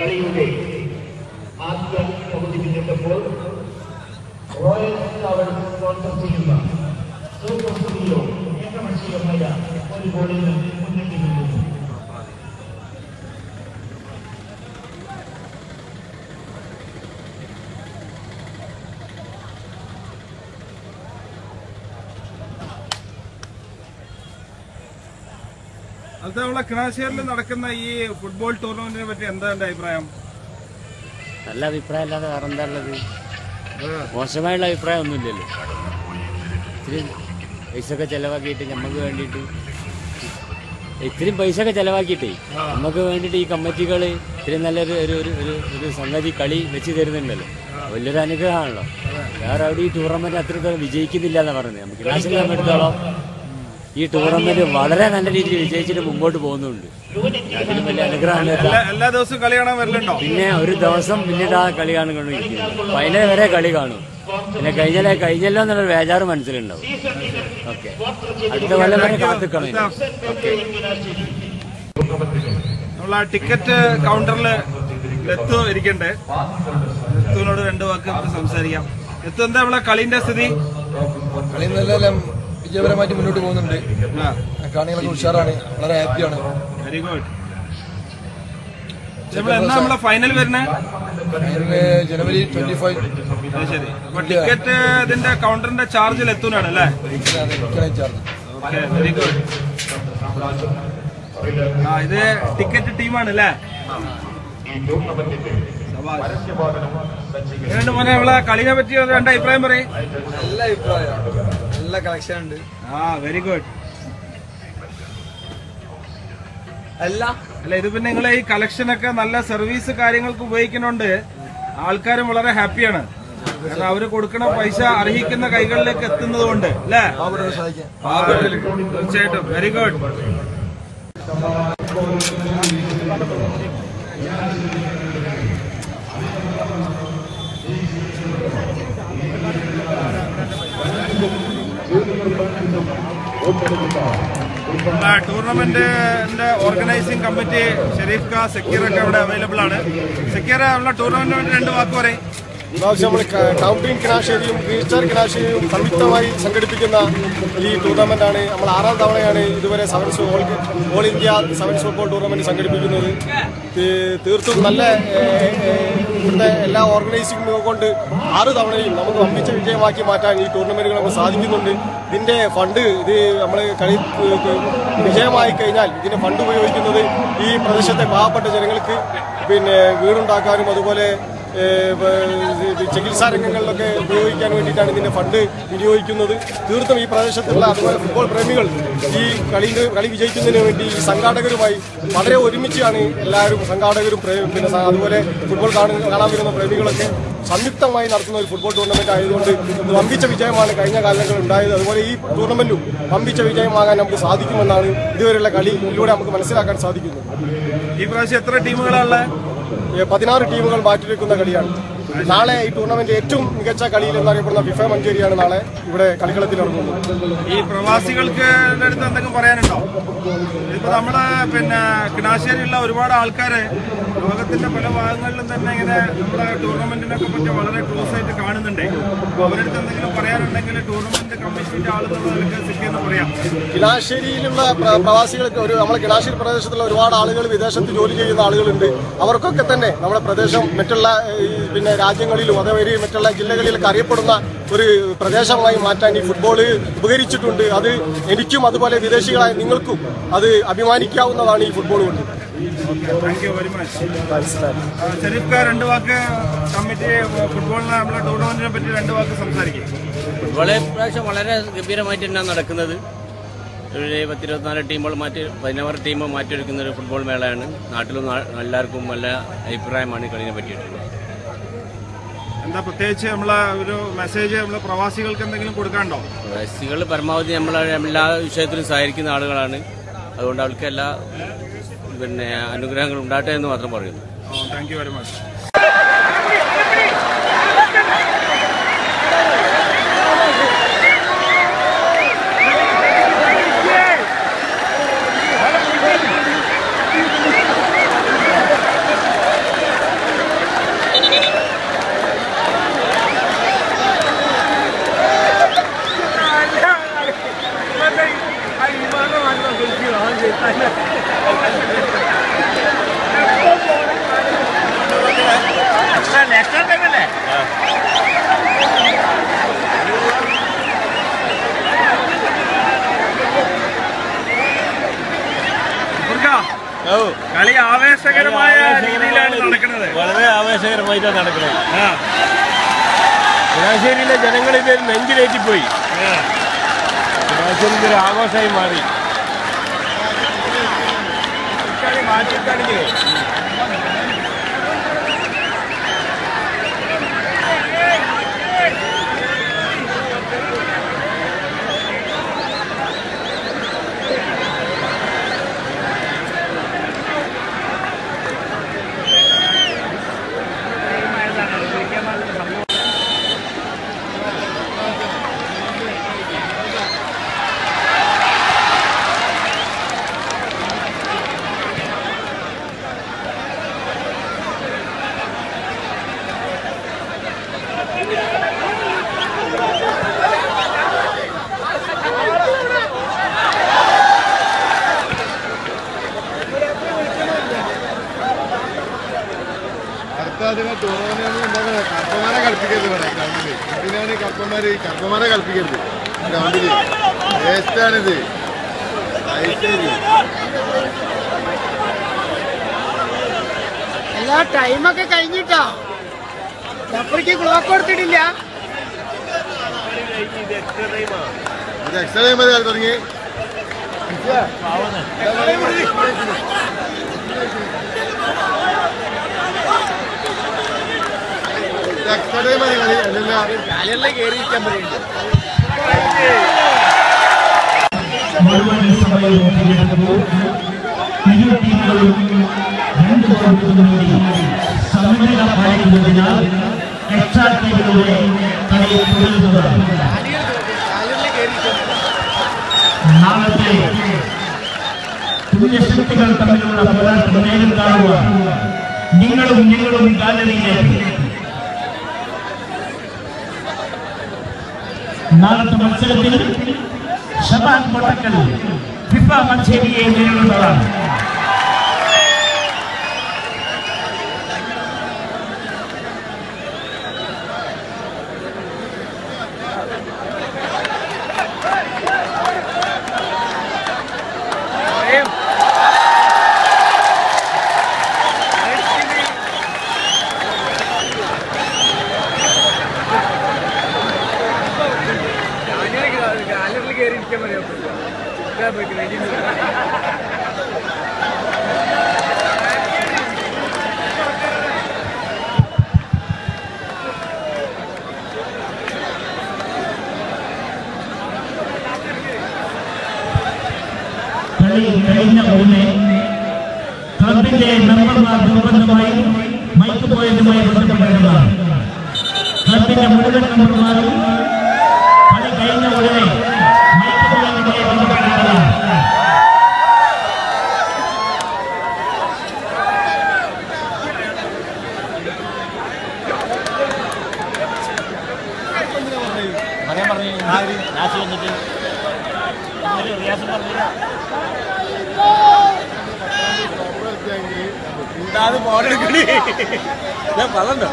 കളിയുടെ ആദ്യ പകുതി പിന്നിട്ടപ്പോൾ റോയൽ ട്രാവൽസ് സ്പോൺസർ ചെയ്യുന്ന സൂപ്പർ സ്റ്റുഡിയോ ഏകപക്ഷീയമായ ഒരു ഗോളിന് മുന്നിട്ട് നിൽക്കുന്നു. അത് നമ്മളെ കിണാശ്ശേരിൽ നടക്കുന്ന ഈ ഫുട്ബോൾ ടൂർണമെന്റിനെ പറ്റി എന്താ എന്റെ അഭിപ്രായം? നല്ല അഭിപ്രായം അല്ലാതെ വേറെ എന്താ ഉള്ളത്? മോശമായുള്ള അഭിപ്രായം ഒന്നുമില്ലല്ലോ. ഇത്രയും പൈസ ഒക്കെ ചെലവാക്കിയിട്ട് നമുക്ക് വേണ്ടിയിട്ട് നമുക്ക് വേണ്ടിയിട്ട് ഈ കമ്മിറ്റികൾ ഇത്രയും നല്ലൊരു ഒരു സംഗതി കളി വെച്ച് തരുന്നുണ്ടല്ലോ. വലിയൊരു അനുഗ്രഹമാണല്ലോ. വേറെ അവിടെ ഈ ടൂർണമെന്റ് അത്രത്തോളം വിജയിക്കുന്നില്ല എന്നാണ് പറഞ്ഞത്. നമുക്ക് നാഷണൽ എടുത്തോളം ഈ ടൂർണമെന്റ് വളരെ നല്ല രീതിയിൽ വിജയിച്ചിട്ട് മുമ്പോട്ട് പോകുന്നുണ്ട്. അതിലും വലിയ അനുഗ്രഹമാണ്. എല്ലാ ദിവസവും കളി കാണാൻ വരലുണ്ടോ? പിന്നെ ഒരു ദിവസം പിന്നീട് ആ കളി കാണുകൊണ്ടിരിക്കുന്നത്. ഫൈനൽ വരെ കളി കാണും. പിന്നെ കഴിഞ്ഞല്ലോ എന്നുള്ളൊരു ബേജാറ് മനസ്സിലുണ്ടാവും. ഓക്കെ, അടുത്ത കൊല്ലം വരെ കാത്തിക്കണം. നമ്മൾ ആ ടിക്കറ്റ് കൗണ്ടറിൽ എത്തു ഇരിക്കണ്ടേ? എത്തുവിനോട് രണ്ടു വാക്ക് സംസാരിക്കാം. എത്തു, എന്താ നമ്മളെ കളിന്റെ സ്ഥിതി? കളി നല്ല വിജയപരമായിട്ട് മുന്നോട്ട് പോകുന്നുണ്ട്. കാണികളൊക്കെ ഉഷാറാണ്, വളരെ ഹാപ്പിയാണ്. Very good. എന്നാ നമ്മളെ ഫൈനൽ വരുന്നത്? ജനുവരി 25. ശരി. അപ്പൊ ടിക്കറ്റ് ഇതിന്റെ കൗണ്ടറിന്റെ ചാർജിൽ എത്തുന്നാണ് അല്ലേ? Okay, very good. ഇത് ടിക്കറ്റ് ടീമാണ് അല്ലേ? മോനെ നമ്മളെ കളിനെ പറ്റി രണ്ട് അഭിപ്രായം പറയും. നല്ല അഭിപ്രായം, നല്ല കളക്ഷൻ ഉണ്ട്. Very good. അല്ല ഇത് പിന്നെ നിങ്ങളെ ഈ കളക്ഷനൊക്കെ നല്ല സർവീസ് കാര്യങ്ങൾക്ക് ഉപയോഗിക്കുന്നുണ്ട്. ആൾക്കാരും വളരെ ഹാപ്പിയാണ്. കാരണം അവര് കൊടുക്കുന്ന പൈസ അർഹിക്കുന്ന കൈകളിലേക്ക് എത്തുന്നത് കൊണ്ട് അല്ലേ? തീർച്ചയായിട്ടും. Very good. ടൂർണമെന്റിന്റെ ഓർഗനൈസിംഗ് കമ്മിറ്റി ഷെരീഫ് ഖാൻ, സക്കീറൊക്കെ ഇവിടെ അവൈലബിൾ ആണ്. സക്കീറ, ഉള്ള ടൂർണമെന്റിന് രണ്ട് വാക്ക് പറയും. ഇപ്രാവശ്യം നമ്മൾ കൗണ്ടിങ് കിണാശ്ശേരിയും റീസ്റ്റാർ കിണാശ്ശേരിയും സംയുക്തമായി സംഘടിപ്പിക്കുന്ന ഈ ടൂർണമെന്റാണ്. നമ്മൾ 6ാം തവണയാണ് ഇതുവരെ all India sevens football tournament സംഘടിപ്പിക്കുന്നത്. തീർത്തും നല്ല ഇവിടുത്തെ എല്ലാ ഓർഗനൈസിംഗ് കൊണ്ട് 6 തവണയും നമുക്ക് വമ്പിച്ച വിജയമാക്കി മാറ്റാൻ ഈ ടൂർണമെന്റുകൾ നമുക്ക് സാധിക്കുന്നുണ്ട്. ഇതിന്റെ ഫണ്ട് നമ്മൾ കളി വിജയമായി കഴിഞ്ഞാൽ ഇതിന്റെ ഫണ്ട് ഉപയോഗിക്കുന്നത് ഈ പ്രദേശത്തെ പാവപ്പെട്ട ജനങ്ങൾക്ക് പിന്നെ വീടുണ്ടാക്കാനും അതുപോലെ ചികിത്സാ രംഗങ്ങളിലൊക്കെ ഉപയോഗിക്കാൻ വേണ്ടിയിട്ടാണ് ഇതിന്റെ ഫണ്ട് വിനിയോഗിക്കുന്നത്. തീർത്തും ഈ പ്രദേശത്തുള്ള അതുപോലെ ഫുട്ബോൾ പ്രേമികൾ ഈ കളി വിജയിക്കുന്നതിന് വേണ്ടി ഈ സംഘാടകരുമായി വളരെ ഒരുമിച്ചാണ് എല്ലാവരും, സംഘാടകരും പിന്നെ അതുപോലെ ഫുട്ബോൾ കാണാൻ വരുന്ന പ്രേമികളൊക്കെ സംയുക്തമായി നടത്തുന്ന ഒരു ഫുട്ബോൾ ടൂർണമെന്റ് ആയതുകൊണ്ട് വമ്പിച്ച വിജയമാണ് കഴിഞ്ഞ കാലങ്ങളിൽ ഉണ്ടായത്. അതുപോലെ ഈ ടൂർണമെന്റും വമ്പിച്ച വിജയമാകാൻ നമുക്ക് സാധിക്കുമെന്നാണ് ഇതുവരെയുള്ള കളിയിലൂടെ നമുക്ക് മനസ്സിലാക്കാൻ സാധിക്കുന്നത്. ഈ പ്രാവശ്യം എത്ര ടീമുകളാണ്? 16 ടീമുകൾ മാറ്റിവെക്കുന്ന കളിയാണ്. നാളെ ഈ ടൂർണമെന്റ് ഏറ്റവും മികച്ച കളിയിൽ എന്നറിയപ്പെടുന്ന ഫിഫ മഞ്ചേരിയാണ് നാളെ ഇവിടെ കളിക്കളത്തിൽ ഇറങ്ങുന്നത്. ഈ പ്രവാസികൾക്ക് അടുത്ത് എന്തെങ്കിലും പറയാനുണ്ടോ? ഇപ്പൊ നമ്മള് പിന്നെ കിണാശ്ശേരിയുള്ള ഒരുപാട് ആൾക്കാര് ലോകത്തിന്റെ പല ഭാഗങ്ങളിലും തന്നെ ഇങ്ങനെ നമ്മുടെ ടൂർണമെന്റിനൊക്കെ പറ്റി വളരെ ക്ലോസ് ആയിട്ട് കാണുന്നുണ്ട്. അവരടുത്ത് എന്തെങ്കിലും പറയാനുണ്ടെങ്കിൽ ടൂർണമെന്റ് കമ്മിറ്റിന്റെ ആളുകൾക്ക് സിറ്റിയെന്ന് പറയാം. കിണാശ്ശേരിയിലുള്ള പ്രവാസികൾക്ക് നമ്മളെ കിണാശ്ശേരി പ്രദേശത്തുള്ള ഒരുപാട് ആളുകൾ വിദേശത്ത് ജോലി ചെയ്യുന്ന ആളുകളുണ്ട്. അവർക്കൊക്കെ തന്നെ നമ്മുടെ പ്രദേശം മറ്റുള്ള പിന്നെ രാജ്യങ്ങളിലും അതേപോലെ മറ്റുള്ള ജില്ലകളിലൊക്കെ അറിയപ്പെടുന്ന ഒരു പ്രദേശമായി മാറ്റാൻ ഈ ഫുട്ബോള് ഉപകരിച്ചിട്ടുണ്ട്. അത് എനിക്കും അതുപോലെ വിദേശികളായ നിങ്ങൾക്കും അത് അഭിമാനിക്കാവുന്നതാണ് ഈ ഫുട്ബോൾ കൊണ്ട്. Thank you very much. Sharif Khan, രണ്ട് വാക്ക് കമ്മിറ്റി ഫുട്ബോളിനെ നമ്മളെ ടൂർണമെന്റിനെ പറ്റി രണ്ട് വാക്ക് സംസാരിക്കും. ഫുട്ബോള് ഇപ്രാവശ്യം വളരെ ഗംഭീരമായിട്ട് തന്നെയാണ് നടക്കുന്നത്. ഒരു 10-24 ടീമുകൾ 16 ടീം മാറ്റിയെടുക്കുന്ന ഒരു ഫുട്ബോൾ മേളയാണ്. നാട്ടിലും എല്ലാവർക്കും നല്ല അഭിപ്രായമാണ് കളിനെ പറ്റിയിട്ടുള്ളത്. എന്താ പ്രത്യേകിച്ച് നമ്മളെ ഒരു മെസ്സേജ് നമ്മളെ പ്രവാസികൾക്ക് എന്തെങ്കിലും കൊടുക്കാനുണ്ടോ? പ്രവാസികൾ പരമാവധി എല്ലാ വിഷയത്തിലും സഹകരിക്കുന്ന ആളുകളാണ്. അതുകൊണ്ട് അവർക്ക് എല്ലാ അനുഗ്രഹങ്ങൾ ഉണ്ടാകട്ടെ എന്ന് മാത്രം പറയുന്നു. Thank you very much. ആവേശകരമായ രീതിയിലാണ് നടക്കുന്നത്. വളരെ ആവേശകരമായിട്ടാണ് നടക്കുന്നത്. കിണാശ്ശേരിയിലെ ജനങ്ങൾ ഇത് നെഞ്ചിലേറ്റിപ്പോയി. കിണാശ്ശേരി ഇതൊരു ആഘോഷമായി മാറി. കർപ്പന്മാരെ കളിപ്പിക്കരുത് ഇവിടെ ഗ്രൗണ്ടില്. എന്തിനാണ് കർപ്പന്മാരെ കളിപ്പിക്കരുത് ഗ്രൗണ്ടില്? വേസ്റ്റാണിത്. എല്ലാ ടൈമൊക്കെ കഴിഞ്ഞിട്ടോ, അപ്പഴേക്ക് ക്ലോക്ക് കൊടുത്തിട്ടില്ല. ഇത് എക്സ്ട്രാ ടൈം മതി തുടങ്ങി. എക്സ്ട്രാ ടൈം മതി കളി. അല്ലല്ല കയറിയിരിക്കാൻ പറയുന്നുണ്ട്. മുഴുവൻ സമയവും തിരഞ്ഞെടുക്കുമ്പോൾ ഇരു ടീമുകളും 2 ഗോളുകൾക്ക് വേണ്ടി സമനില പാലിക്കുന്നതിനാൽ എക്സ്ട്രാ ടൈമിലൂടെ കളി തുടരുന്നതാണ്. നാളത്തെ തുല്യശക്തികൾ തമ്മിലുള്ള പോരാട്ടം നേരിൽ കാണുവാൻ നിങ്ങളും ഗാലറിയിലേക്ക്. നാളത്തെ മത്സരത്തിൽ ഷബാൻ കോട്ടക്കൽ ഫിഫ മഞ്ചേരിയെ നേരിടുന്നതാണ്. കഴിഞ്ഞ ഉടനെ ക്ലബിന്റെ മെമ്പർമാർ നിർബന്ധമായും മൈക്ക് പോയിന്റുമായി ബന്ധപ്പെടേണ്ടതാണ്. ക്ലബിന്റെ മുഴുവൻ മെമ്പർമാരും കളി കഴിഞ്ഞ ഉടനെ മൈക്ക് പോയിന്റുമായി ബന്ധപ്പെടേണ്ടതാണ്. അത് പോലെടുക്കണി ഞാൻ പറഞ്ഞോ.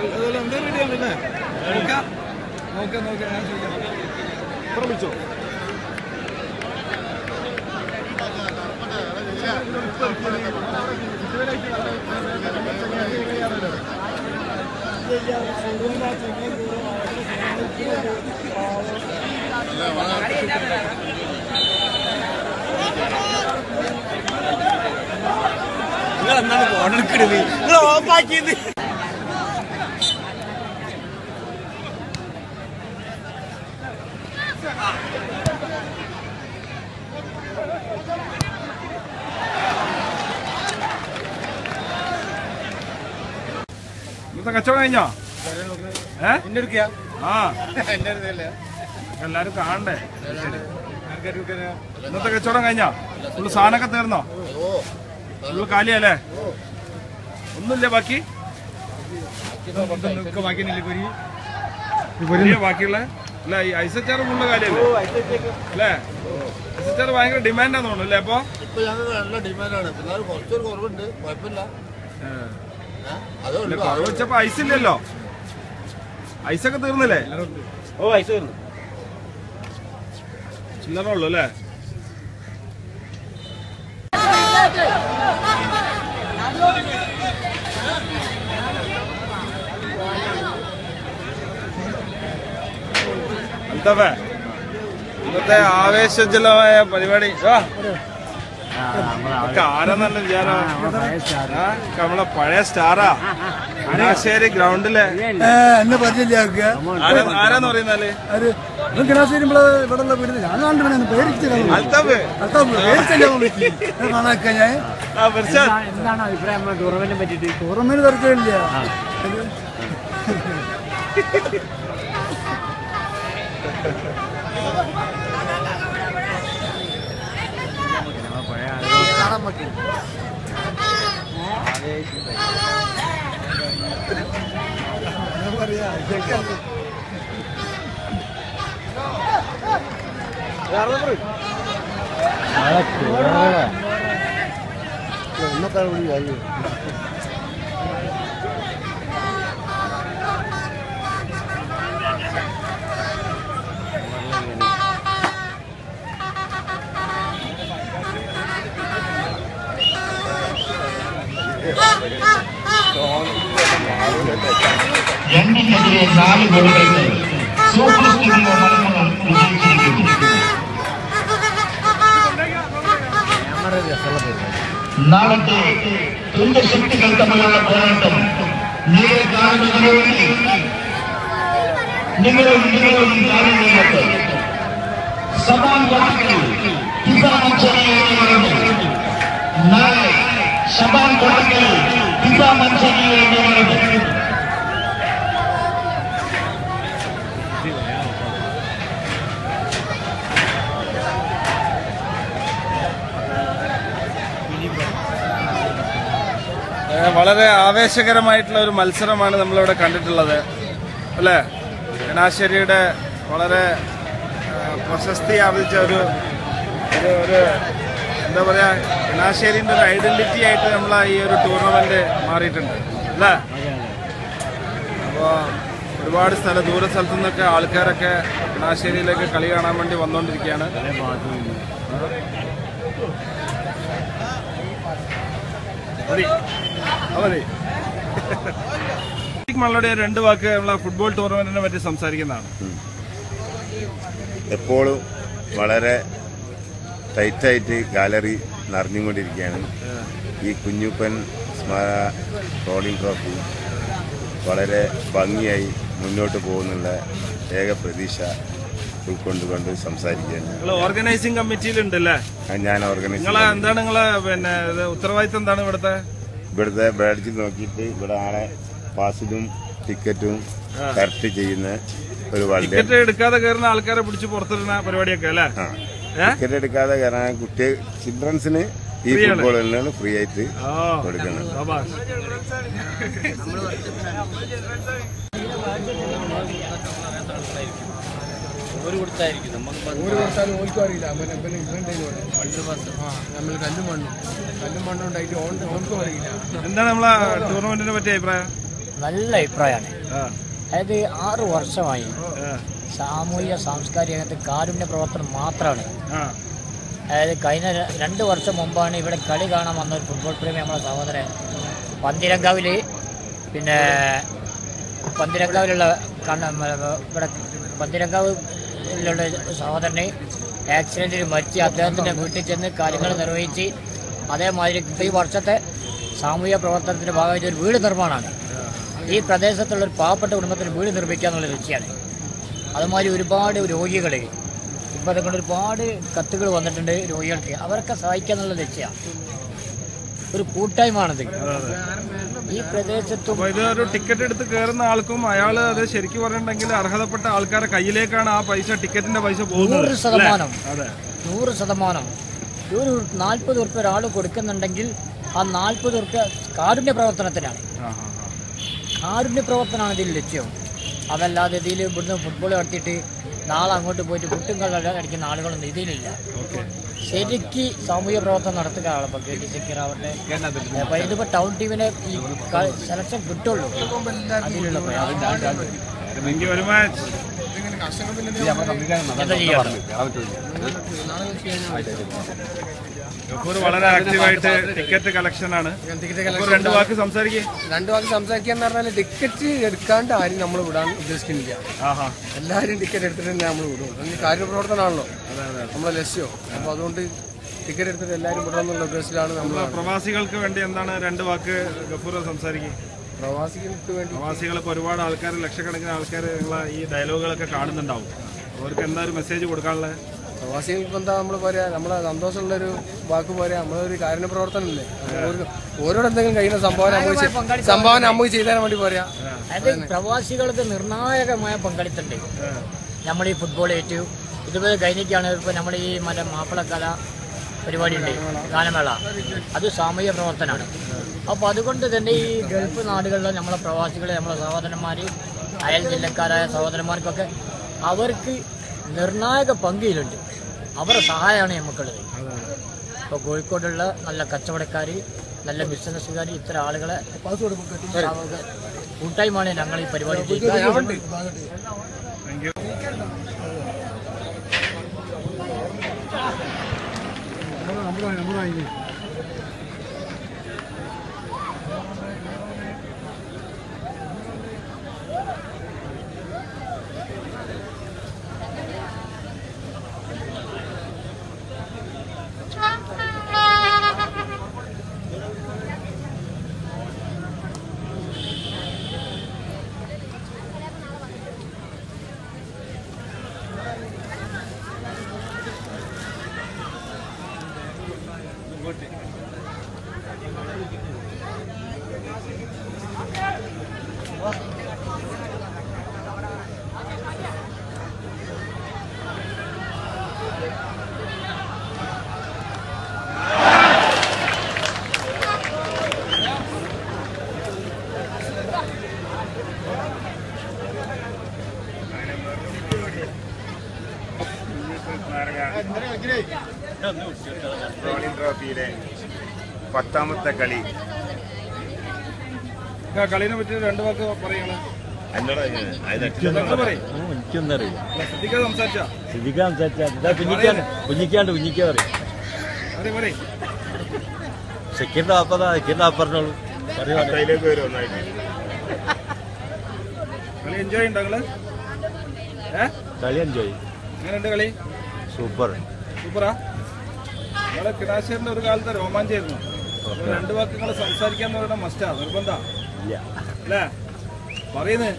അതുപോലെ എന്താ റെഡിയാണല്ലേ? നോക്കാം ഞാൻ ചോദിക്കാം. ശ്രമിച്ചോ. നിങ്ങൾ എന്താണ് ഫോണെടുക്കണത്? നിങ്ങൾ ഓഫാക്കിയത്. ഇന്നത്തെ കച്ചവടം കഴിഞ്ഞോ? എല്ലാരും കാണണ്ടേ? ഇന്നത്തെ കച്ചവടം കഴിഞ്ഞോ? ഫുള്ള് സാധനമൊക്കെ തീർന്നോ? ഫുള്ള് കാലിയല്ലേ? ഒന്നുമില്ലേ ബാക്കി? ബാക്കിയുള്ള അല്ല ഈ ഐസച്ചാറ് ഫുള്ള് കാലിയല്ലേ അല്ലേ? ഐസച്ചാറ് ഭയങ്കര ഡിമാൻഡാന്ന് തോന്നുന്നു അല്ലേ? അപ്പൊ ഇപ്പൊ ഞങ്ങൾക്ക് നല്ല ഡിമാൻഡാണ്. പിള്ളേർ കുറച്ചൊരു കുറവുണ്ട്, കുഴപ്പമില്ല. കുറവ് വെച്ചപ്പോ ഐസ് ഇല്ലല്ലോ, ഐസൊക്കെ തീർന്നില്ലേ? ഓ ഐസ് തീർന്നു, ചില്ലറ ഉള്ളു അല്ലേ? അൽത്തഫേ, ഇന്നത്തെ ആവേശജലമായ പരിപാടി ആരെന്നല്ല വിചാരം, നമ്മളെ പഴയ സ്റ്റാറാ കിണാശ്ശേരി ഗ്രൗണ്ടിലെ. എന്നെ പറഞ്ഞില്ല ആരാന്ന് പറയുന്നാല് കിണാശ്ശേരി ഇവിടെ ഞാൻ പേടിച്ചു അൽത്തഫ്. കാണാക്ക ഞാൻ എന്താണ് അഭിപ്രായം ടൂർണമെന്റിനെ പറ്റിയിട്ട്? ടൂർണമെന്റ് തിരക്കില്ല. രണ്ടിനെതിരെ 4 ഗോളുകൾക്ക് സൂപ്പർ സ്റ്റുഡിയോ മലപ്പുറം വിജയിച്ചിരിക്കുന്നു. നാളത്തെ തുല്യശക്തികൾ തമ്മിലുള്ള പോരാട്ടം നിങ്ങളെ കാണുന്നതിന് വേണ്ടി നിങ്ങളും കാണുന്നതിനൊക്കെ സമാൻ വാക്കുകൾ നാളെ ശബാൻ കൊടുക്കൽ മഞ്ചേരിയുടെ വളരെ ആവേശകരമായിട്ടുള്ള ഒരു മത്സരമാണ് നമ്മളിവിടെ കണ്ടിട്ടുള്ളത് അല്ലേ? കിണാശ്ശേരിയുടെ വളരെ പ്രശസ്തി ആർജിച്ച ഒരു എന്താ പറയാ, കിണാശ്ശേരിന്റെ ഒരു ഐഡന്റിറ്റി ആയിട്ട് നമ്മൾ ഈ ഒരു ടൂർണമെന്റ് മാറിയിട്ടുണ്ട് അല്ലേ? അപ്പോൾ ഒരുപാട് ദൂര സ്ഥലത്തു നിന്നൊക്കെ ആൾക്കാരൊക്കെ കിണാശ്ശേരിയിലേക്ക് കളി കാണാൻ വേണ്ടി വന്നുകൊണ്ടിരിക്കുകയാണ്. മകളുടെ 2 വാക്ക് നമ്മളെ ഫുട്ബോൾ ടൂർണമെന്റിനെ പറ്റി സംസാരിക്കുന്നതാണ്. എപ്പോഴും വളരെ ടൈറ്റായിട്ട് ഗാലറി നിറഞ്ഞുകൊണ്ടിരിക്കുകയാണ്. ഈ കുഞ്ഞുപ്പൻ സ്മാരക റോളിംഗ് ട്രോഫി വളരെ ഭംഗിയായി മുന്നോട്ട് പോകുന്നുള്ള ഏക പ്രതീക്ഷ ഉൾക്കൊണ്ടുകൊണ്ട് സംസാരിക്കുകയാണ്. ഓർഗനൈസിംഗ് കമ്മിറ്റിയിലുണ്ടല്ലേ? ഞാൻ ഓർഗനൈസ്. എന്താണ് നിങ്ങളെ ഉത്തരവാദിത്തം? എന്താണ് ഇവിടുത്തെ ബാഡ്ജ് നോക്കിയിട്ട് ഇവിടെ ആളെ പാസിലും ടിക്കറ്റും കറക്റ്റ് ചെയ്യുന്ന ഒരു ടിക്കറ്റ് എടുക്കാതെ കയറുന്ന ആൾക്കാരെ പിടിച്ച് പുറത്തിടുന്ന പരിപാടിയൊക്കെ അല്ലേ? ടിക്കറ്റ് എടുക്കാതെ കയറാൻ കുട്ടികൾ ചിൽഡ്രൻസിന് ഈ ഫുട്ബോളിലാണ് ഫ്രീ ആയിട്ട് കൊടുക്കുന്നത്. എന്താണ് നമ്മളെ ടൂർണമെന്റിനെ പറ്റിയ അഭിപ്രായം? നല്ല അഭിപ്രായമാണ്. അതായത് 6 വർഷമായി സാമൂഹിക സാംസ്കാരിക രംഗത്ത് കാരുണ്യ പ്രവർത്തനം മാത്രമാണ്. അതായത് കഴിഞ്ഞ 2 വർഷം മുമ്പാണ് ഇവിടെ കളി കാണാൻ വന്ന ഒരു ഫുട്ബോൾ പ്രേമി നമ്മളെ സഹോദരൻ പന്തിരങ്കാവിൽ, പിന്നെ പന്തിരങ്കാവിലുള്ള ഇവിടെ പന്തിരങ്കാവിലുള്ള സഹോദരനെ ആക്സിഡന്റിൽ മരിച്ച് അദ്ദേഹത്തിൻ്റെ വീട്ടിൽ ചെന്ന് കാര്യങ്ങൾ നിർവഹിച്ച് അതേമാതിരി ഈ വർഷത്തെ സാമൂഹിക പ്രവർത്തനത്തിൻ്റെ ഭാഗമായിട്ട് ഒരു വീട് നിർമ്മാണമാണ്. ഈ പ്രദേശത്തുള്ള ഒരു പാവപ്പെട്ട കുടുംബത്തിന് വീട് നിർമ്മിക്കുക എന്നുള്ള ലക്ഷ്യമാണ്. അതുമാതിരി ഒരുപാട് രോഗികൾ ഇപ്പം അതുകൊണ്ട് ഒരുപാട് കത്തുകൾ വന്നിട്ടുണ്ട് രോഗികൾക്ക്, അവരൊക്കെ സഹായിക്കുക എന്നുള്ള ലക്ഷ്യമാണ്. ഒരു കൂട്ടായ്മയാണിത് ഈ പ്രദേശത്തും. ഇതൊരു ടിക്കറ്റ് എടുത്ത് കയറുന്ന ആൾക്കും അയാൾ അത് ശരിക്കും പറഞ്ഞിട്ടുണ്ടെങ്കിൽ അർഹതപ്പെട്ട ആൾക്കാരുടെ കയ്യിലേക്കാണ് ആ പൈസ, ടിക്കറ്റിന്റെ പൈസ പോകുന്നത്. 100%. ഒരു 40 ഉറുപ്പ്യ ഒരാൾ കൊടുക്കുന്നുണ്ടെങ്കിൽ ആ 40 ഉറുപ്പ്യ കാരുണ്യ പ്രവർത്തനത്തിനാണ്. കാരുണ്യ പ്രവർത്തനമാണ് ഇതിൽ ലക്ഷ്യം. അതല്ലാതെ ഇതിൽ ഇവിടുന്ന് ഫുട്ബോൾ നടത്തിയിട്ട് നാളെ അങ്ങോട്ട് പോയിട്ട് കുട്ടും കള്ളം അടിക്കുന്ന ആളുകളൊന്നും ഇതിലില്ല. ശരിക്ക് സാമൂഹ്യ പ്രവർത്തനം നടത്തുക ആളപ്പോൾ KT സക്കീറാവട്ടെ. അപ്പൊ ഇതിപ്പോ ടൗൺ ടീമിനെ ഈ സെലക്ഷൻ കിട്ടുള്ളൂ. അതിലുള്ള ഗഫൂർ വളരെ ആക്റ്റീവായിട്ട് ടിക്കറ്റ് കളക്ഷനാണ്. രണ്ട് വാക്ക് സംസാരിക്കാന്ന് പറഞ്ഞാൽ ടിക്കറ്റ് എടുക്കാണ്ട് ആരും നമ്മൾ വിടാൻ ഉദ്ദേശിക്കുന്നില്ല. എല്ലാവരും ടിക്കറ്റ് എടുത്തിട്ട് തന്നെ നമ്മൾ വിടും. കാര്യപ്രവർത്തനമാണല്ലോ നമ്മളെ ലക്ഷ്യം. അപ്പൊ അതുകൊണ്ട് ടിക്കറ്റ് എടുത്തിട്ട് എല്ലാവരും വിടണമെന്നുള്ള ഉദ്ദേശത്തിലാണ് നമ്മൾ. പ്രവാസികൾക്ക് വേണ്ടി എന്താണ് രണ്ട് വാക്ക് ഗഫൂർ സംസാരിക്കുക? പ്രവാസികൾക്ക് ഒരുപാട് ആൾക്കാർ, ലക്ഷക്കണക്കിന് ആൾക്കാർ നിങ്ങളെ ഈ ഡയലോഗുകളൊക്കെ കാണുന്നുണ്ടാവും. അവർക്ക് എന്താ ഒരു മെസ്സേജ് കൊടുക്കാനുള്ളത്? പ്രവാസികൾക്ക് എന്താ നമ്മൾ പറയാ, നമ്മളെ സന്തോഷമുള്ളൊരു വാക്ക് പോരാ. നമ്മളൊരു കാരുണ്യ പ്രവർത്തനമല്ലേ, ഓരോട് എന്തെങ്കിലും കഴിയുന്ന സംഭാവന നമുക്ക് ചെയ്താൽ വേണ്ടി പോരാ. അതായത് പ്രവാസികൾക്ക് നിർണായകമായ പങ്കാളിത്തമുണ്ട്. നമ്മൾ ഈ ഫുട്ബോൾ ഏറ്റു ഇതുപോലെ കഴിഞ്ഞിട്ടാണ് ഇപ്പൊ നമ്മൾ ഈ മാപ്പിളക്കല പരിപാടിയുണ്ട്, ഗാനമേള. അത് സാമൂഹ്യ പ്രവർത്തനമാണ്. അപ്പോൾ അതുകൊണ്ട് തന്നെ ഈ ഗൾഫ് നാടുകളിലെ നമ്മളെ പ്രവാസികളെ, നമ്മളെ സഹോദരന്മാർ, അയൽ ജില്ലക്കാരായ സഹോദരന്മാർക്കൊക്കെ അവർക്ക് നിർണായക പങ്കിലുണ്ട്. അവരുടെ സഹായമാണ് നമുക്കുള്ളത്. ഇപ്പോൾ കോഴിക്കോടുള്ള നല്ല കച്ചവടക്കാർ, നല്ല ബിസിനസ്സുകാർ, ഇത്തരം ആളുകളെ കൂട്ടായ്മയാണ് ഞങ്ങൾ ഈ പരിപാടി ചെയ്യുന്നത്. ട്രോഫിയിലെ 10ാമത്തെ കളി. കളിനെ പറ്റി രണ്ട് വാക്ക് പറയണം. കളി എൻജോയ് ഉണ്ടോ നിങ്ങള്? കളി എൻജോയ്. എങ്ങനെയുണ്ട് കളി? സൂപ്പറാ. നിങ്ങളെ കിടാശ്ശേരിന്റെ ഒരു കാലത്തെ രോമാഞ്ചായിരുന്നു. രണ്ട് വാക്ക് നിങ്ങൾ സംസാരിക്കാന്ന് പറയുന്ന മസ്റ്റാ, നിർബന്ധ അല്ലേ പറയുന്നത്?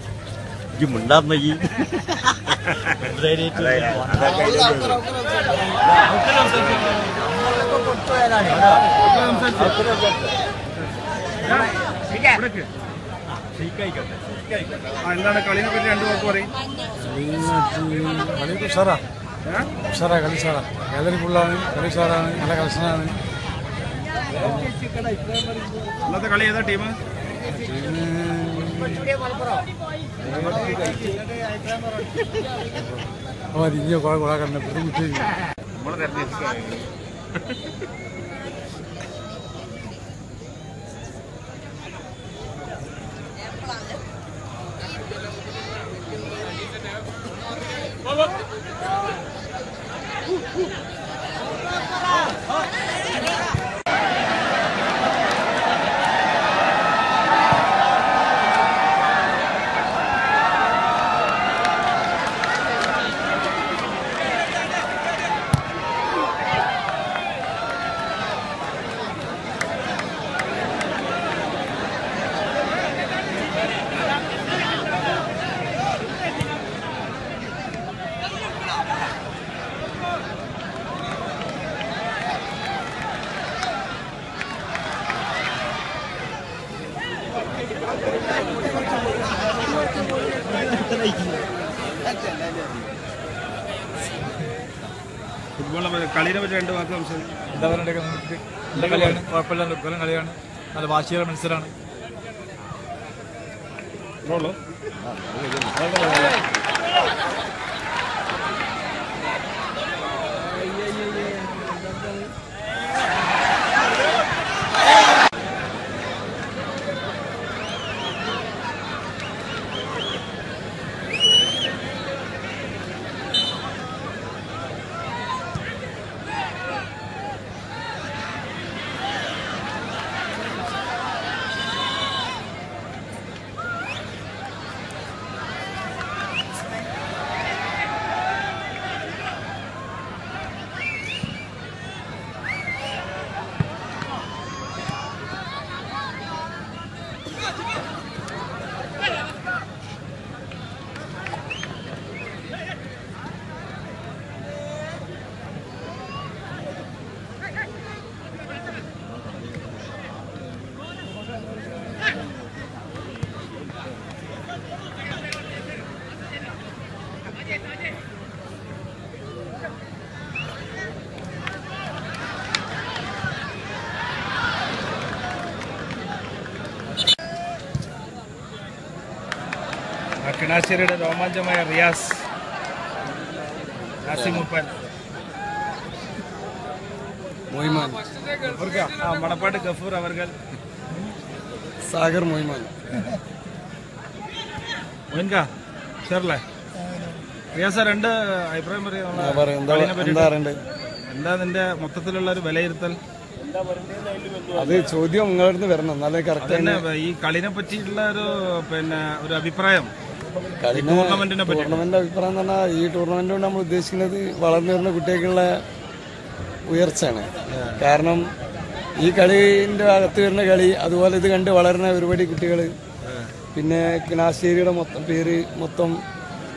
എന്താണ് കളിനെ പറ്റി രണ്ട് വാക്ക് പറയും? കളി സാറാ, ഗാലറി ഫുള്ളാണ്, കളി സാറാണ്, നല്ല കളക്ഷനാണ്. ഇന്നത്തെ കളി ഏതാ ടീം? ഇന്ത്യ കൊളാക്കണ്ട ബുദ്ധിമുട്ട്. ഫുട്ബോളിനെ കളിനെ പറ്റി രണ്ട് വാക്ക് സംസാരിക്കും. എന്താ പറയുക, നല്ല കളിയാണ്, കുഴപ്പമില്ല, കൊല്ലം കളിയാണ്, നല്ല വാശിയുള്ള മത്സരമാണ്. കിണാശ്ശേരിയുടെ രോമാഞ്ചമായ റിയാസ്, നാസിമുപ്പൻ, മൊയ്മാൻ, മണപ്പാട്ട് ഗഫൂർ അവർകൾ, സാഗർ മൊയ്മാൻ. മോയിൻകാ ഷെയറല്ലേ റിയാസ, രണ്ട് അഭിപ്രായം എന്താ നിന്റെ മൊത്തത്തിലുള്ള ഒരു വിലയിരുത്തൽ? അത് ചോദ്യം നിങ്ങളുടെ വരണം, എന്നാലേ കറക്റ്റ്. ഈ കളിനെ പറ്റിയിട്ടുള്ള ഒരു അഭിപ്രായം, ടൂർണമെന്റിന്റെ അഭിപ്രായം എന്ന് പറഞ്ഞാൽ ഈ ടൂർണമെന്റ് കൊണ്ട് നമ്മൾ ഉദ്ദേശിക്കുന്നത് വളർന്നു വരുന്ന കുട്ടികൾക്കുള്ള ഉയർച്ചയാണ്. കാരണം ഈ കളിന്റെ അകത്ത് വരുന്ന കളി, അതുപോലെ ഇത് കണ്ട് വളരുന്ന ഒരുപാട് കുട്ടികൾ, പിന്നെ കിണാശ്ശേരിയുടെ പേര് മൊത്തം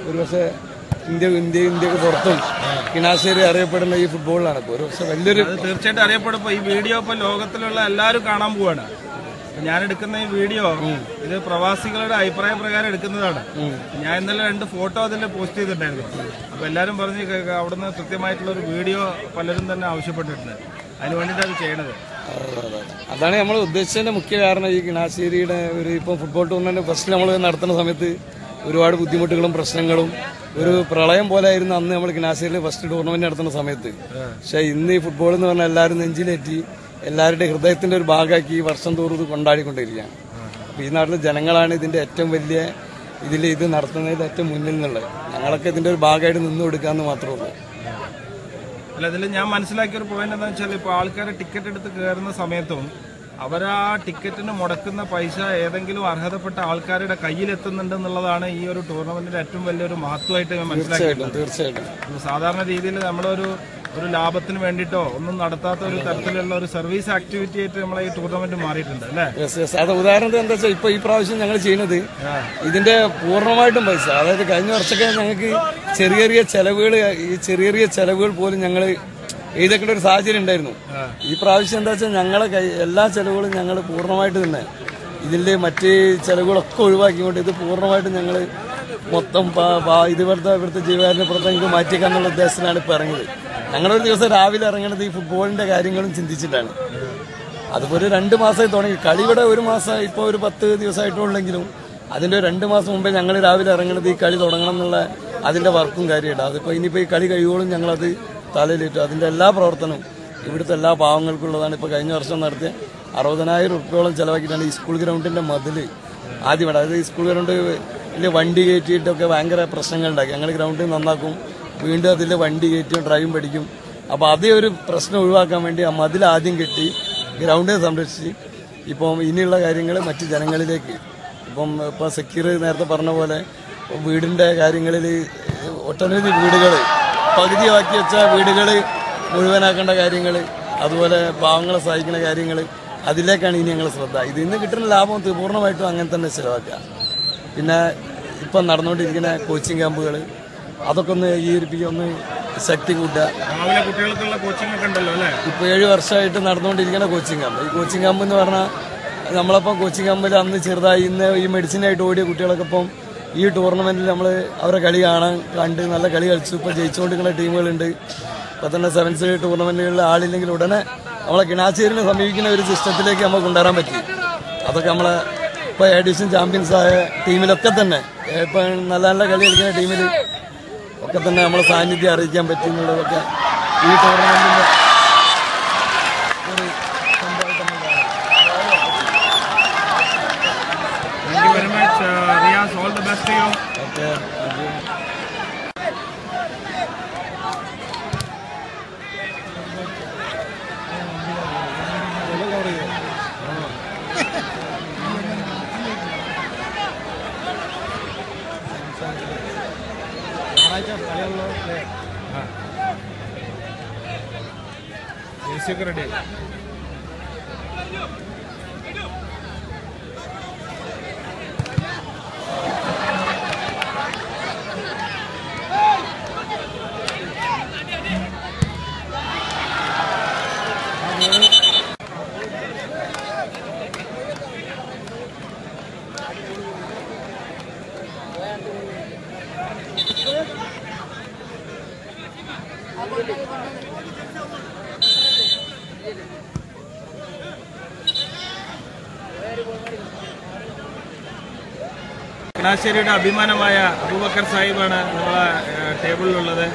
ഒരുപക്ഷെ ഇന്ത്യക്ക് പുറത്തും കിണാശ്ശേരി അറിയപ്പെടുന്ന ഈ ഫുട്ബോളിലാണ്. ഇപ്പോൾ ഒരുപക്ഷെ വലിയൊരു തീർച്ചയായിട്ടും അറിയപ്പെടും. ഈ വീഡിയോ ഇപ്പൊ ലോകത്തിലുള്ള എല്ലാവരും കാണാൻ പോവാണ്. ഞാൻ എടുക്കുന്ന ഈ വീഡിയോ ഇത് പ്രവാസികളുടെ അഭിപ്രായ പ്രകാരം എടുക്കുന്നതാണ്. ഞാൻ ഇന്നലെ 2 ഫോട്ടോ അതിൽ പോസ്റ്റ് ചെയ്തിട്ടുണ്ടായിരുന്നു. അപ്പൊ എല്ലാരും പറഞ്ഞ് അവിടുന്ന് കൃത്യമായിട്ടുള്ള ഒരു വീഡിയോ പലരും തന്നെ ആവശ്യപ്പെട്ടിട്ടുണ്ട്. അതിന് വേണ്ടിയിട്ട് അത് ചെയ്യണത്. അതാണ് നമ്മൾ ഉദ്ദേശിച്ചതിന്റെ മുഖ്യ കാരണം. ഈ കിണാശ്ശേരിയുടെ ഇപ്പം ഫുട്ബോൾ ടൂർണമെന്റ് ഫസ്റ്റ് നമ്മൾ നടത്തുന്ന സമയത്ത് ഒരുപാട് ബുദ്ധിമുട്ടുകളും പ്രശ്നങ്ങളും, ഒരു പ്രളയം പോലെ ആയിരുന്നു അന്ന് നമ്മൾ കിണാശ്ശേരിയിൽ ഫസ്റ്റ് ടൂർണമെന്റ് നടത്തുന്ന സമയത്ത്. പക്ഷെ ഇന്ന് ഈ ഫുട്ബോൾ എന്ന് പറഞ്ഞാൽ എല്ലാവരും നെഞ്ചിലേറ്റി എല്ലാവരുടെ ഹൃദയത്തിന്റെ ഒരു ഭാഗമാക്കി ഈ വർഷം തോറും ഇത് കൊണ്ടാടിക്കൊണ്ടിരിക്കുകയാണ്. അപ്പൊ ഈ നാട്ടിലെ ജനങ്ങളാണ് ഇതിന്റെ ഏറ്റവും വലിയ ഇത് നടത്തുന്നതിൽ ഏറ്റവും മുന്നിൽ നിന്നുള്ളത്. ഞങ്ങളൊക്കെ ഇതിന്റെ ഒരു ഭാഗമായിട്ട് നിന്ന് കൊടുക്കാന്ന് മാത്രമേ ഉള്ളൂ. അല്ല, ഇതിൽ ഞാൻ മനസ്സിലാക്കിയ ഒരു പോയിന്റ് എന്താ വെച്ചാൽ, ഇപ്പൊ ആൾക്കാർ ടിക്കറ്റ് എടുത്ത് കയറുന്ന സമയത്തും അവരാ ടിക്കറ്റിന് മുടക്കുന്ന പൈസ ഏതെങ്കിലും അർഹതപ്പെട്ട ആൾക്കാരുടെ കയ്യിലെത്തുന്നുണ്ട് എന്നുള്ളതാണ് ഈ ഒരു ടൂർണമെന്റിന്റെ ഏറ്റവും വലിയൊരു മഹത്വമായിട്ട് ഞാൻ മനസ്സിലാക്കിയിട്ടുണ്ട്. തീർച്ചയായിട്ടും സാധാരണ രീതിയിൽ നമ്മളൊരു ലാഭത്തിന് വേണ്ടിയിട്ടോ ഒന്നും നടത്താത്ത ഒരു തരത്തിലുള്ള ഒരു സർവീസ് ആക്ടിവിറ്റി ആയിട്ട് നമ്മളെ ഈ ടൂർണമെന്റ് മാറിയിട്ടുണ്ട് അല്ലേ? അത് ഉദാഹരണത്തിന് എന്താ വെച്ചാൽ ഇപ്പൊ ഈ പ്രാവശ്യം ഞങ്ങൾ ചെയ്യുന്നത് ഇതിന്റെ പൂർണ്ണമായിട്ടും പൈസ, അതായത് കഴിഞ്ഞ വർഷമൊക്കെ ഞങ്ങൾക്ക് ചെറിയ ചെലവുകൾ പോലും ഞങ്ങൾ എഴുതേണ്ട ഒരു സാഹചര്യം ഉണ്ടായിരുന്നു. ഈ പ്രാവശ്യം എന്താ വെച്ചാൽ ഞങ്ങളെ എല്ലാ ചെലവുകളും ഞങ്ങൾ പൂർണ്ണമായിട്ട് തന്നെ ഇതിന്റെ മറ്റ് ചെലവുകളൊക്കെ ഒഴിവാക്കിക്കൊണ്ട് ഇത് പൂർണ്ണമായിട്ട് ഞങ്ങൾ മൊത്തം ഇവിടുത്തെ ജീവകാരുണ്യ പ്രവർത്തനങ്ങൾക്ക് മാറ്റിയേക്കാന്നുള്ള ഉദ്ദേശത്തിലാണ് ഇപ്പൊ ഇറങ്ങിയത്. ഞങ്ങളൊരു ദിവസം രാവിലെ ഇറങ്ങുന്നത് ഈ ഫുട്ബോളിന്റെ കാര്യങ്ങളും ചിന്തിച്ചിട്ടാണ്. അതുപോലെ 2 മാസമായി തുടങ്ങി കളി. ഇവിടെ 1 മാസം ഇപ്പോൾ ഒരു 10 ദിവസമായിട്ടുള്ളെങ്കിലും അതിന്റെ 2 മാസം മുമ്പേ ഞങ്ങൾ രാവിലെ ഇറങ്ങുന്നത് ഈ കളി തുടങ്ങണം എന്നുള്ള അതിന്റെ വർക്കും കാര്യമായിട്ട്. അതിപ്പോ ഇനിയിപ്പോ ഈ കളി കഴിയോളും ഞങ്ങളത് തലയിലിട്ടു. അതിന്റെ എല്ലാ പ്രവർത്തനവും ഇവിടുത്തെ എല്ലാ പാവങ്ങൾക്കുള്ളതാണ്. ഇപ്പൊ കഴിഞ്ഞ വർഷം നടത്തിയ 60,000 രൂപയോളം ചെലവാക്കിയിട്ടാണ് ഈ സ്കൂൾ ഗ്രൗണ്ടിന്റെ മതില് ആദ്യമായിട്ട്. അതായത് ഈ സ്കൂൾ ഗ്രൗണ്ട് വലിയ വണ്ടി കയറ്റിയിട്ടൊക്കെ ഭയങ്കര പ്രശ്നങ്ങൾ ഉണ്ടാക്കി. ഞങ്ങൾ ഗ്രൗണ്ടിൽ നന്നാക്കും, വീണ്ടും അതിൽ വണ്ടി കയറ്റും, ഡ്രൈവും പഠിക്കും. അപ്പോൾ അതേ ഒരു പ്രശ്നം ഒഴിവാക്കാൻ വേണ്ടി ആ മതിൽ ആദ്യം കെട്ടി ഗ്രൗണ്ടിനെ സംരക്ഷിച്ച് ഇപ്പം ഇനിയുള്ള കാര്യങ്ങൾ മറ്റ് ജനങ്ങളിലേക്ക് ഇപ്പം സെക്യൂർ നേരത്തെ പറഞ്ഞ പോലെ വീടിന്റെ കാര്യങ്ങളിൽ ഒട്ടനവധി വീടുകൾ പകുതിയാക്കി വെച്ച വീടുകൾ മുഴുവനാക്കേണ്ട കാര്യങ്ങൾ, അതുപോലെ പാവങ്ങളെ സഹായിക്കുന്ന കാര്യങ്ങൾ, അതിലേക്കാണ് ഇനി ഞങ്ങൾ ശ്രദ്ധ. ഇതിൽ കിട്ടുന്ന ലാഭം പൂർണ്ണമായിട്ടും അങ്ങനെ തന്നെ ചിലവാക്കുക. പിന്നെ ഇപ്പം നടന്നുകൊണ്ടിരിക്കുന്ന കോച്ചിങ് ക്യാമ്പുകൾ അതൊക്കെ ഒന്ന് ഒന്ന് ശക്തി കൂട്ടുക. കുട്ടികൾക്കുള്ള കോച്ചിങ് ഒക്കെ ഉണ്ടല്ലോ അല്ലേ? ഇപ്പോൾ 7 വർഷമായിട്ട് നടന്നുകൊണ്ടിരിക്കുന്ന കോച്ചിങ് ക്യാമ്പ്. ഈ കോച്ചിങ് ക്യാമ്പ് എന്ന് പറഞ്ഞാൽ നമ്മളപ്പം കോച്ചിങ് ക്യാമ്പിൽ അന്ന് ചെറുതായി ഇന്ന് ഈ മെഡിസിനായിട്ട് ഓടിയ കുട്ടികളൊക്കെ ഇപ്പം ഈ ടൂർണമെന്റിൽ നമ്മൾ അവരെ കളി കണ്ട് നല്ല കളി കളിച്ചു. ഇപ്പം ജയിച്ചുകൊണ്ടിരിക്കുന്ന ടീമുകളുണ്ട്. ഇപ്പം തന്നെ സെവൻസ് ടൂർണമെന്റുകളിൽ ആളില്ലെങ്കിൽ ഉടനെ നമ്മളെ കിണാശ്ശേരിനെ സമീപിക്കുന്ന ഒരു സിസ്റ്റത്തിലേക്ക് നമുക്ക് കൊണ്ടുവരാൻ പറ്റി. അതൊക്കെ നമ്മളെ ഇപ്പോൾ എഡിഷൻ ചാമ്പ്യൻസ് ആയ ടീമിലൊക്കെ തന്നെ ഇപ്പം നല്ല നല്ല കളി കളിക്കുന്ന ടീമിൽ ഒക്കെ തന്നെ നമ്മളെ സാന്നിധ്യം അറിയിക്കാൻ പറ്റി എന്നുള്ളതൊക്കെ ഈ ടൂർണമെന്റിന്റെ ഒരു സംഭവമായിട്ട് നമ്മൾ കാണാം. Thank you very much, Riaz. All the best to you. Okay, thank you. ജേഴ്സിയൊക്കെ റെഡി. കിണാശ്ശേരിയുടെ അഭിമാനമായ അബൂബക്കർ സാഹിബാണ് നമ്മളെ ടേബിളിലുള്ളത്.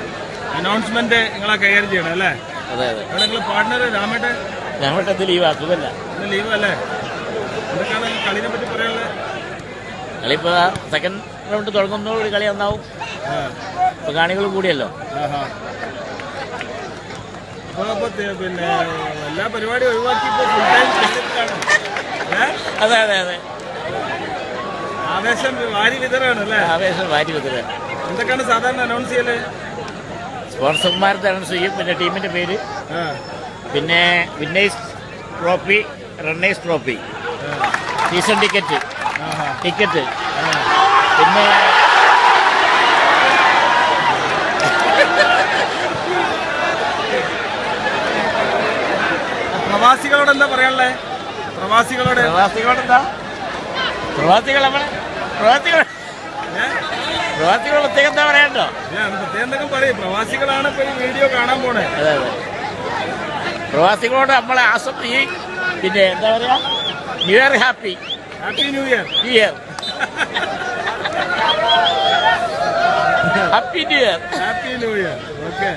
അനൗൺസ്മെന്റ് നിങ്ങളെ കൈകാര്യം ചെയ്യണം അല്ലേ? അതെ അതെ. അവിടെ നിങ്ങൾ പാർട്ട്ണർ രാമേട്ടത്തിൽ ലീവ് അസുഖമല്ല. ലീവ് അല്ലേ? എന്തൊക്കെയാണ് കളിനെ പറ്റി പറയാനുള്ളത്? കളി ഇപ്പോൾ സെക്കൻഡ് റൗണ്ട് തുടങ്ങുന്നതോടുകൂടി കളി ഒന്നാവും. ഇപ്പൊ കാണികൾ കൂടിയല്ലോ. അപ്പൊ പിന്നെ എല്ലാ പരിപാടിയും ഒഴിവാക്കി ഇപ്പൊ ഫുൾ ടൈം ക്രിക്കറ്റിലാണ്. അതെ അതെ അതെ. ആവേശം വാരി വിതറാണ് അല്ലേ? ആവേശം വാരി വിതറാണ്. എന്തൊക്കെയാണ് സാധാരണ അനൗൺസ് ചെയ്യല്? സ്പോൺസർമാരുടെ അനൗൺസ് ചെയ്യും, പിന്നെ ടീമിന്റെ പേര്, പിന്നെ winners trophy, runners trophy, season ticket, പിന്നെ പ്രവാസികളോട് എന്താ പറയാനുള്ളത്? പ്രവാസികളോട് എന്താ? പ്രവാസികൾ പ്രത്യേകം എന്താ പറയാണ്ടോ? പ്രത്യേകം എന്തെങ്കിലും പറയും. പ്രവാസികളാണ് ഇപ്പൊ ഈ വീഡിയോ കാണാൻ പോണേ. അതെ അതെ. പ്രവാസികളോട് നമ്മളെ ഈ പിന്നെ എന്താ പറയാ, new year happy new year happy new year. Okay.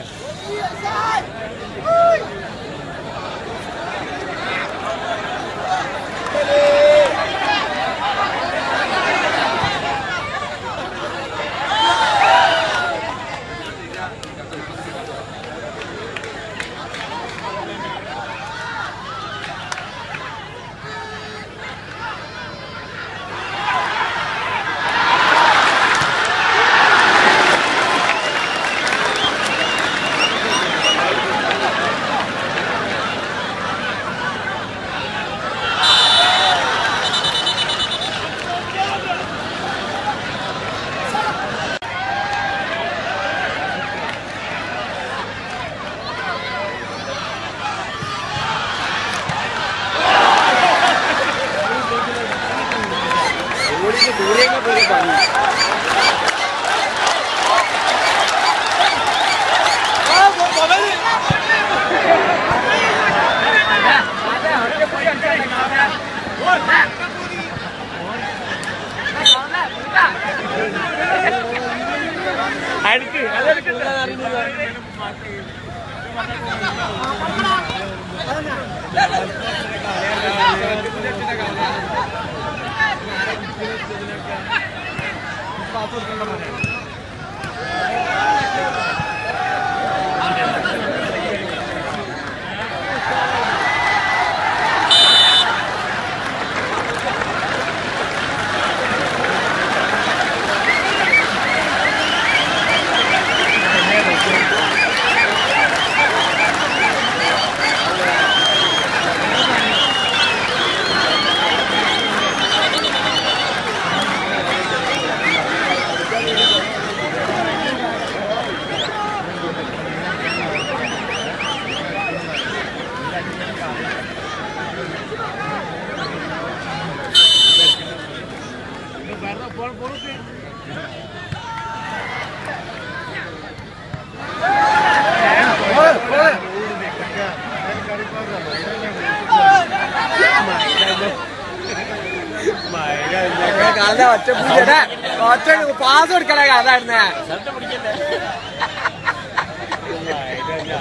Pass കൊടുക്കണ അതായിരുന്നേ.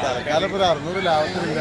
തൽക്കാലം ഒരു 600 ലാഭത്തിലില്ല.